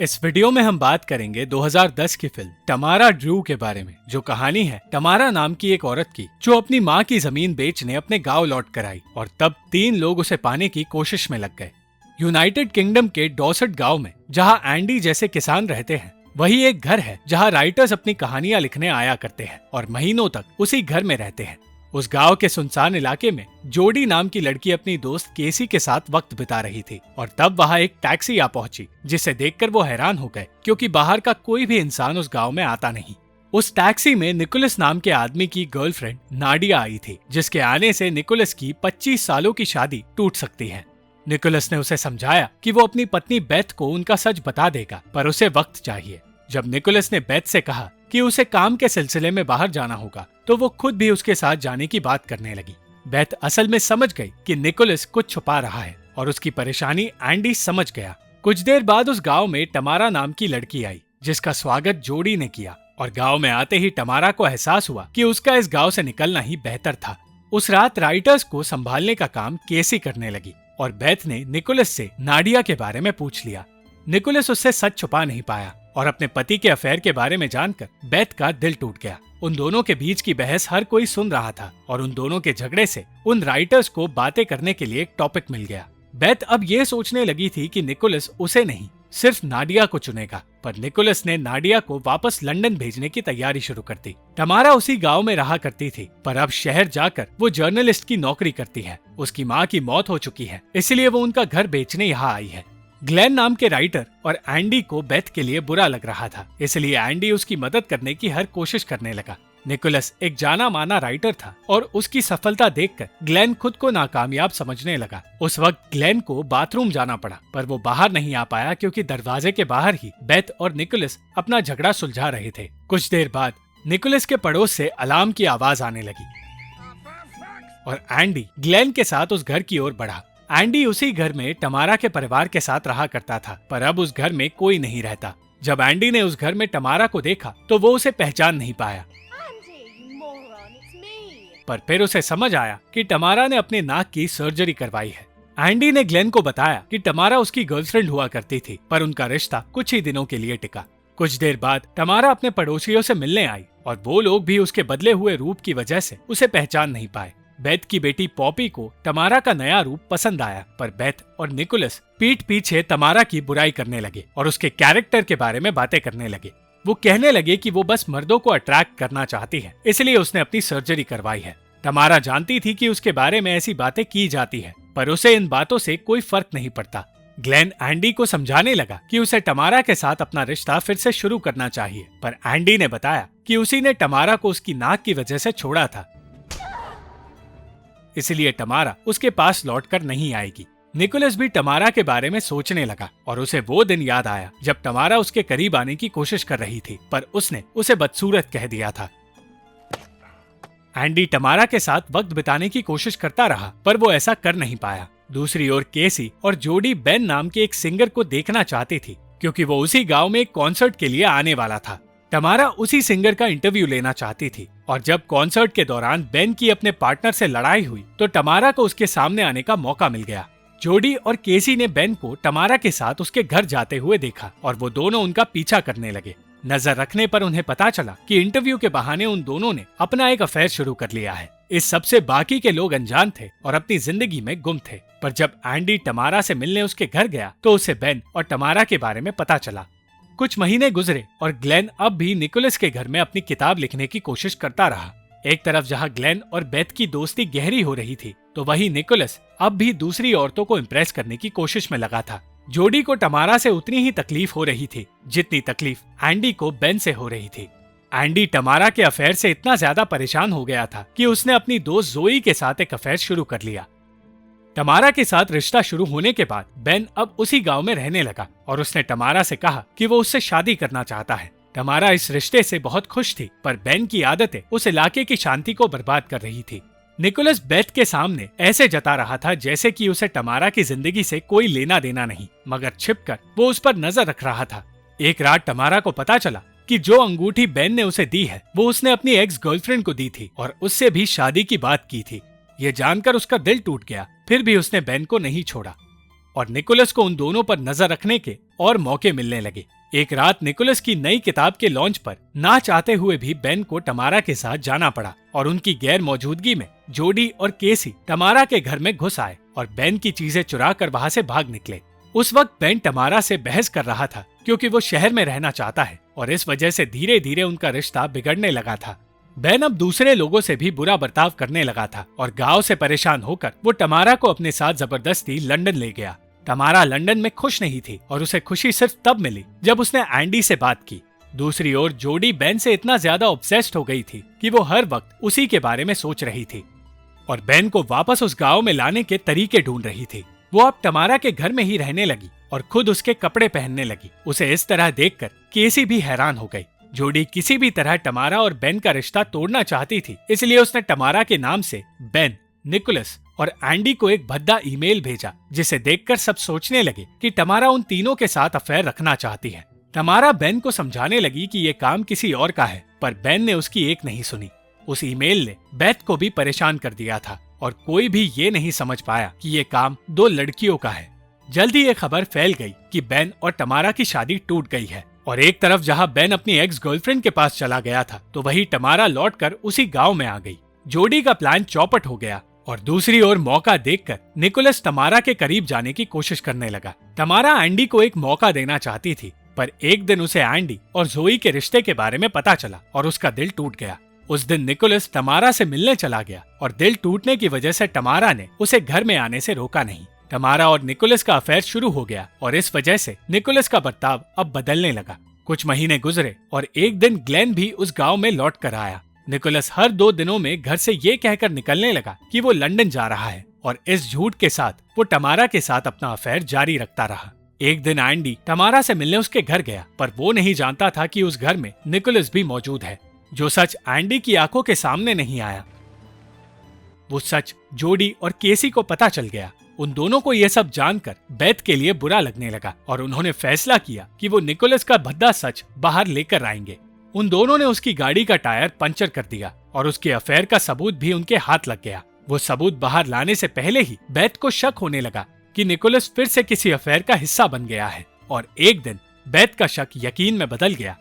इस वीडियो में हम बात करेंगे 2010 की फिल्म टमारा ड्रू के बारे में, जो कहानी है टमारा नाम की एक औरत की जो अपनी माँ की जमीन बेचने अपने गांव लौट कर आई और तब 3 लोग उसे पाने की कोशिश में लग गए। यूनाइटेड किंगडम के डॉसेट गांव में जहां एंडी जैसे किसान रहते हैं, वही एक घर है जहां राइटर्स अपनी कहानियां लिखने आया करते हैं और महीनों तक उसी घर में रहते हैं। उस गांव के सुनसान इलाके में जोडी नाम की लड़की अपनी दोस्त केसी के साथ वक्त बिता रही थी और तब वहां एक टैक्सी आ पहुंची, जिसे देखकर वो हैरान हो गए क्योंकि बाहर का कोई भी इंसान उस गांव में आता नहीं। उस टैक्सी में निकोलस नाम के आदमी की गर्लफ्रेंड नाडिया आई थी, जिसके आने से निकोलस की 25 सालों की शादी टूट सकती है। निकोलस ने उसे समझाया कि वो अपनी पत्नी बेथ को उनका सच बता देगा, पर उसे वक्त चाहिए। जब निकोलस ने बेथ से कहा कि उसे काम के सिलसिले में बाहर जाना होगा, तो वो खुद भी उसके साथ जाने की बात करने लगी। बेथ असल में समझ गई कि निकोलस कुछ छुपा रहा है और उसकी परेशानी एंडी समझ गया। कुछ देर बाद उस गांव में टमारा नाम की लड़की आई, जिसका स्वागत जोडी ने किया और गांव में आते ही टमारा को एहसास हुआ कि उसका इस गांव से निकलना ही बेहतर था। उस रात राइटर्स को संभालने का काम केसी करने लगी और बेथ ने निकोलस से नाडिया के बारे में पूछ लिया। निकोलस उससे सच छुपा नहीं पाया और अपने पति के अफेयर के बारे में जानकर बेथ का दिल टूट गया। उन दोनों के बीच की बहस हर कोई सुन रहा था और उन दोनों के झगड़े से उन राइटर्स को बातें करने के लिए एक टॉपिक मिल गया। बेथ अब ये सोचने लगी थी कि निकोलस उसे नहीं, सिर्फ नाडिया को चुनेगा, पर निकोलस ने नाडिया को वापस लंदन भेजने की तैयारी शुरू कर दी। टमारा उसी गांव में रहा करती थी, पर अब शहर जाकर वो जर्नलिस्ट की नौकरी करती है। उसकी माँ की मौत हो चुकी है, इसलिए वो उनका घर बेचने यहाँ आई है। ग्लेन नाम के राइटर और एंडी को बेथ के लिए बुरा लग रहा था, इसलिए एंडी उसकी मदद करने की हर कोशिश करने लगा। निकोलस एक जाना माना राइटर था और उसकी सफलता देखकर ग्लेन खुद को नाकामयाब समझने लगा। उस वक्त ग्लेन को बाथरूम जाना पड़ा, पर वो बाहर नहीं आ पाया क्योंकि दरवाजे के बाहर ही बेथ और निकोलस अपना झगड़ा सुलझा रहे थे। कुछ देर बाद निकोलस के पड़ोस से अलार्म की आवाज आने लगी और एंडी ग्लेन के साथ उस घर की ओर बढ़ा। एंडी उसी घर में टमारा के परिवार के साथ रहा करता था, पर अब उस घर में कोई नहीं रहता। जब एंडी ने उस घर में टमारा को देखा तो वो उसे पहचान नहीं पाया, पर फिर उसे समझ आया कि टमारा ने अपने नाक की सर्जरी करवाई है। एंडी ने ग्लेन को बताया कि टमारा उसकी गर्लफ्रेंड हुआ करती थी, पर उनका रिश्ता कुछ ही दिनों के लिए टिका। कुछ देर बाद टमारा अपने पड़ोसियों से मिलने आई और वो लोग भी उसके बदले हुए रूप की वजह से उसे पहचान नहीं पाए। बेथ की बेटी पॉपी को टमारा का नया रूप पसंद आया, पर बेथ और निकोलस पीठ पीछे टमारा की बुराई करने लगे और उसके कैरेक्टर के बारे में बातें करने लगे। वो कहने लगे कि वो बस मर्दों को अट्रैक्ट करना चाहती है, इसलिए उसने अपनी सर्जरी करवाई है। टमारा जानती थी कि उसके बारे में ऐसी बातें की जाती है, पर उसे इन बातों से कोई फर्क नहीं पड़ता। ग्लेन एंडी को समझाने लगा कि उसे टमारा के साथ अपना रिश्ता फिर से शुरू करना चाहिए, पर एंडी ने बताया कि उसी ने टमारा को उसकी नाक की वजह से छोड़ा था, इसलिए टमारा उसके पास लौटकर नहीं आएगी। निकोलस भी टमारा के बारे में सोचने लगा और उसे वो दिन याद आया जब टमारा उसके करीब आने की कोशिश कर रही थी, पर उसने उसे बदसूरत कह दिया था। एंडी टमारा के साथ वक्त बिताने की कोशिश करता रहा, पर वो ऐसा कर नहीं पाया। दूसरी ओर केसी और जोडी बेन नाम के एक सिंगर को देखना चाहती थी, क्योंकि वो उसी गांव में एक कॉन्सर्ट के लिए आने वाला था। टमारा उसी सिंगर का इंटरव्यू लेना चाहती थी और जब कॉन्सर्ट के दौरान बेन की अपने पार्टनर से लड़ाई हुई तो टमारा को उसके सामने आने का मौका मिल गया। जोडी और केसी ने बेन को टमारा के साथ उसके घर जाते हुए देखा और वो दोनों उनका पीछा करने लगे। नजर रखने पर उन्हें पता चला कि इंटरव्यू के बहाने उन दोनों ने अपना एक अफेयर शुरू कर लिया है। इस सबसे बाकी के लोग अनजान थे और अपनी जिंदगी में गुम थे, पर जब एंडी टमारा से मिलने उसके घर गया तो उसे बेन और टमारा के बारे में पता चला। कुछ महीने गुजरे और ग्लेन अब भी निकोलस के घर में अपनी किताब लिखने की कोशिश करता रहा। एक तरफ जहां ग्लेन और बेथ की दोस्ती गहरी हो रही थी, तो वहीं निकोलस अब भी दूसरी औरतों को इम्प्रेस करने की कोशिश में लगा था। जोडी को टमारा से उतनी ही तकलीफ हो रही थी जितनी तकलीफ एंडी को बेन से हो रही थी। एंडी टमारा के अफेयर से इतना ज्यादा परेशान हो गया था कि उसने अपनी दोस्त जोई के साथ एक अफेयर शुरू कर लिया। टमारा के साथ रिश्ता शुरू होने के बाद बेन अब उसी गांव में रहने लगा और उसने टमारा से कहा कि वो उससे शादी करना चाहता है। टमारा इस रिश्ते से बहुत खुश थी, पर बेन की आदतें उस इलाके की शांति को बर्बाद कर रही थी। निकोलस बेथ के सामने ऐसे जता रहा था जैसे कि उसे टमारा की जिंदगी से कोई लेना देना नहीं, मगर छिपकर वो उस पर नजर रख रहा था। एक रात टमारा को पता चला कि जो अंगूठी बेन ने उसे दी है वो उसने अपनी एक्स गर्लफ्रेंड को दी थी और उससे भी शादी की बात की थी। ये जानकर उसका दिल टूट गया, फिर भी उसने बेन को नहीं छोड़ा। और निकोलस को उन दोनों पर नजर रखने के और मौके मिलने लगे। एक रात निकोलस की नई किताब के लॉन्च पर ना चाहते हुए भी बेन को टमारा के साथ जाना पड़ा और उनकी गैर मौजूदगी में जोडी और केसी टमारा के घर में घुस आए और बेन की चीजें चुरा कर वहाँ से भाग निकले। उस वक्त बेन टमारा से बहस कर रहा था क्योंकि वो शहर में रहना चाहता है और इस वजह से धीरे धीरे उनका रिश्ता बिगड़ने लगा था। बेन अब दूसरे लोगों से भी बुरा बर्ताव करने लगा था और गांव से परेशान होकर वो टमारा को अपने साथ जबरदस्ती लंदन ले गया। टमारा लंदन में खुश नहीं थी और उसे खुशी सिर्फ तब मिली जब उसने एंडी से बात की। दूसरी ओर जोडी बेन से इतना ज्यादा ऑब्सेस्ड हो गई थी कि वो हर वक्त उसी के बारे में सोच रही थी और बेन को वापस उस गांव में लाने के तरीके ढूंढ रही थी। वो अब टमारा के घर में ही रहने लगी और खुद उसके कपड़े पहनने लगी। उसे इस तरह देखकर केसी भी हैरान हो गई। जोडी किसी भी तरह टमारा और बेन का रिश्ता तोड़ना चाहती थी, इसलिए उसने टमारा के नाम से बेन, निकोलस और एंडी को एक भद्दा ईमेल भेजा, जिसे देखकर सब सोचने लगे कि टमारा उन तीनों के साथ अफेयर रखना चाहती है। टमारा बेन को समझाने लगी कि ये काम किसी और का है, पर बेन ने उसकी एक नहीं सुनी। उस ईमेल ने बेथ को भी परेशान कर दिया था और कोई भी ये नहीं समझ पाया कि ये काम दो लड़कियों का है। जल्दी ये खबर फैल गई कि बेन और टमारा की शादी टूट गई है और एक तरफ जहां बेन अपनी एक्स गर्लफ्रेंड के पास चला गया था तो वहीं टमारा लौटकर उसी गांव में आ गई। जोडी का प्लान चौपट हो गया और दूसरी ओर मौका देखकर निकोलस टमारा के करीब जाने की कोशिश करने लगा। टमारा एंडी को एक मौका देना चाहती थी, पर एक दिन उसे एंडी और जोई के रिश्ते के बारे में पता चला और उसका दिल टूट गया। उस दिन निकोलस टमारा से मिलने चला गया और दिल टूटने की वजह से टमारा ने उसे घर में आने से रोका नहीं। टमारा और निकोलस का अफेयर शुरू हो गया और इस वजह से निकोलस का बर्ताव अब बदलने लगा। कुछ महीने गुजरे और एक दिन ग्लेन भी उस गांव में लौट कर आया। निकोलस हर 2 दिनों में घर से ये कहकर निकलने लगा कि वो लंदन जा रहा है और इस झूठ के साथ वो टमारा के साथ अपना अफेयर जारी रखता रहा। एक दिन एंडी टमारा से मिलने उसके घर गया, पर वो नहीं जानता था कि उस घर में निकोलस भी मौजूद है। जो सच एंडी की आंखों के सामने नहीं आया, वो सच जोडी और केसी को पता चल गया। उन दोनों को यह सब जानकर बेथ के लिए बुरा लगने लगा और उन्होंने फैसला किया कि वो निकोलस का भद्दा सच बाहर लेकर आएंगे। उन दोनों ने उसकी गाड़ी का टायर पंचर कर दिया और उसके अफेयर का सबूत भी उनके हाथ लग गया। वो सबूत बाहर लाने से पहले ही बेथ को शक होने लगा कि निकोलस फिर से किसी अफेयर का हिस्सा बन गया है और एक दिन बेथ का शक यकीन में बदल गया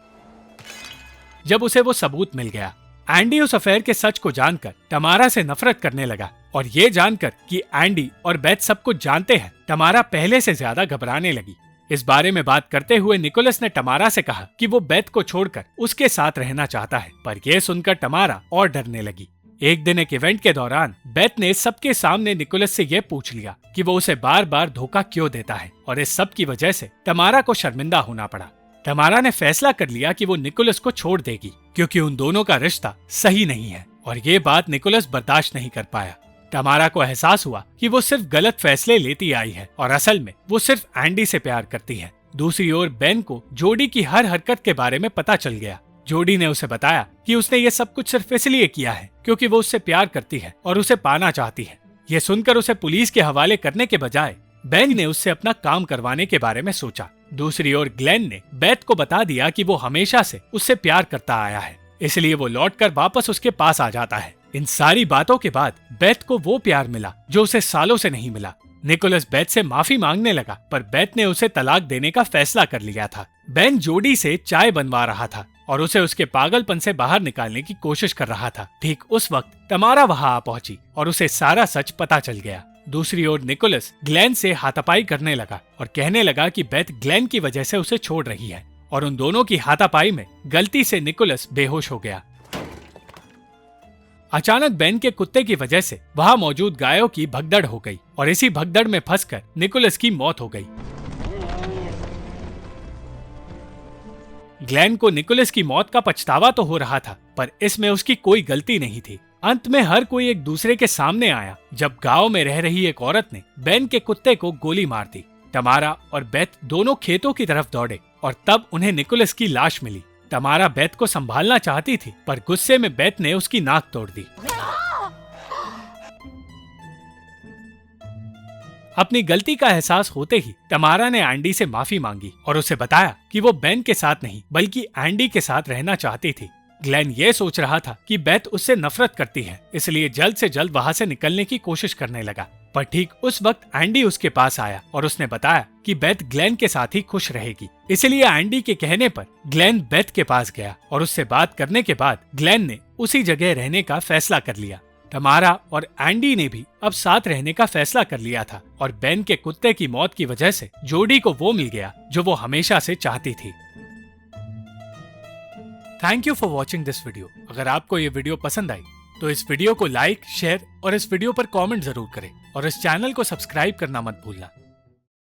जब उसे वो सबूत मिल गया। एंडी उस अफेयर के सच को जानकर टमारा से नफरत करने लगा और ये जानकर कि एंडी और बेथ सब कुछ जानते हैं, टमारा पहले से ज्यादा घबराने लगी। इस बारे में बात करते हुए निकोलस ने टमारा से कहा कि वो बेथ को छोड़कर उसके साथ रहना चाहता है, पर यह सुनकर टमारा और डरने लगी। एक दिन एक इवेंट के दौरान बेथ ने सबके सामने निकोलस से यह पूछ लिया कि वो उसे बार बार धोखा क्यों देता है और इस सब की वजह से टमारा को शर्मिंदा होना पड़ा। टमारा ने फैसला कर लिया कि वो निकोलस को छोड़ देगी क्योंकि उन दोनों का रिश्ता सही नहीं है और ये बात निकोलस बर्दाश्त नहीं कर पाया। टमारा को एहसास हुआ कि वो सिर्फ गलत फैसले लेती आई है और असल में वो सिर्फ एंडी से प्यार करती है। दूसरी ओर बेन को जोडी की हर हरकत के बारे में पता चल गया। जोडी ने उसे बताया कि उसने ये सब कुछ सिर्फ इसलिए किया है क्योंकि वो उससे प्यार करती है और उसे पाना चाहती है। ये सुनकर उसे पुलिस के हवाले करने के बजाय बेन ने उससे अपना काम करवाने के बारे में सोचा। दूसरी ओर ग्लेन ने बेथ को बता दिया कि वो हमेशा से उससे प्यार करता आया है, इसलिए वो लौटकर वापस उसके पास आ जाता है। इन सारी बातों के बाद बेथ को वो प्यार मिला जो उसे सालों से नहीं मिला। निकोलस बेथ से माफी मांगने लगा, पर बेथ ने उसे तलाक देने का फैसला कर लिया था। बेन जोडी से चाय बनवा रहा था और उसे उसके पागलपन से बाहर निकालने की कोशिश कर रहा था। ठीक उस वक्त टमारा वहां आ पहुंची और उसे सारा सच पता चल गया। दूसरी ओर निकोलस ग्लेन से हाथापाई करने लगा और कहने लगा कि बेथ ग्लेन की वजह से उसे छोड़ रही है और उन दोनों की हाथापाई में गलती से निकोलस बेहोश हो गया। अचानक बेन के कुत्ते की वजह से वहां मौजूद गायों की भगदड़ हो गई और इसी भगदड़ में फंसकर निकोलस की मौत हो गई। ग्लेन को निकोलस की मौत का पछतावा तो हो रहा था, पर इसमें उसकी कोई गलती नहीं थी। अंत में हर कोई एक दूसरे के सामने आया जब गांव में रह रही एक औरत ने बेन के कुत्ते को गोली मार दी। टमारा और बेथ दोनों खेतों की तरफ दौड़े और तब उन्हें निकोलस की लाश मिली। टमारा बेथ को संभालना चाहती थी, पर गुस्से में बेथ ने उसकी नाक तोड़ दी। अपनी गलती का एहसास होते ही टमारा ने एंडी से माफी मांगी और उसे बताया कि वो बेन के साथ नहीं बल्कि एंडी के साथ रहना चाहती थी। ग्लेन ये सोच रहा था कि बेथ उससे नफरत करती है, इसलिए जल्द से जल्द वहां से निकलने की कोशिश करने लगा। पर ठीक उस वक्त एंडी उसके पास आया और उसने बताया कि बेथ ग्लेन के साथ ही खुश रहेगी। इसलिए एंडी के कहने पर ग्लेन बेथ के पास गया और उससे बात करने के बाद ग्लेन ने उसी जगह रहने का फैसला कर लिया। तमारा और एंडी ने भी अब साथ रहने का फैसला कर लिया था और बेन के कुत्ते की मौत की वजह से जोडी को वो मिल गया जो वो हमेशा से चाहती थी। Thank you for watching this video. अगर आपको ये वीडियो पसंद आई तो इस वीडियो को लाइक, शेयर और इस वीडियो पर कमेंट जरूर करें और इस चैनल को सब्सक्राइब करना मत भूलना।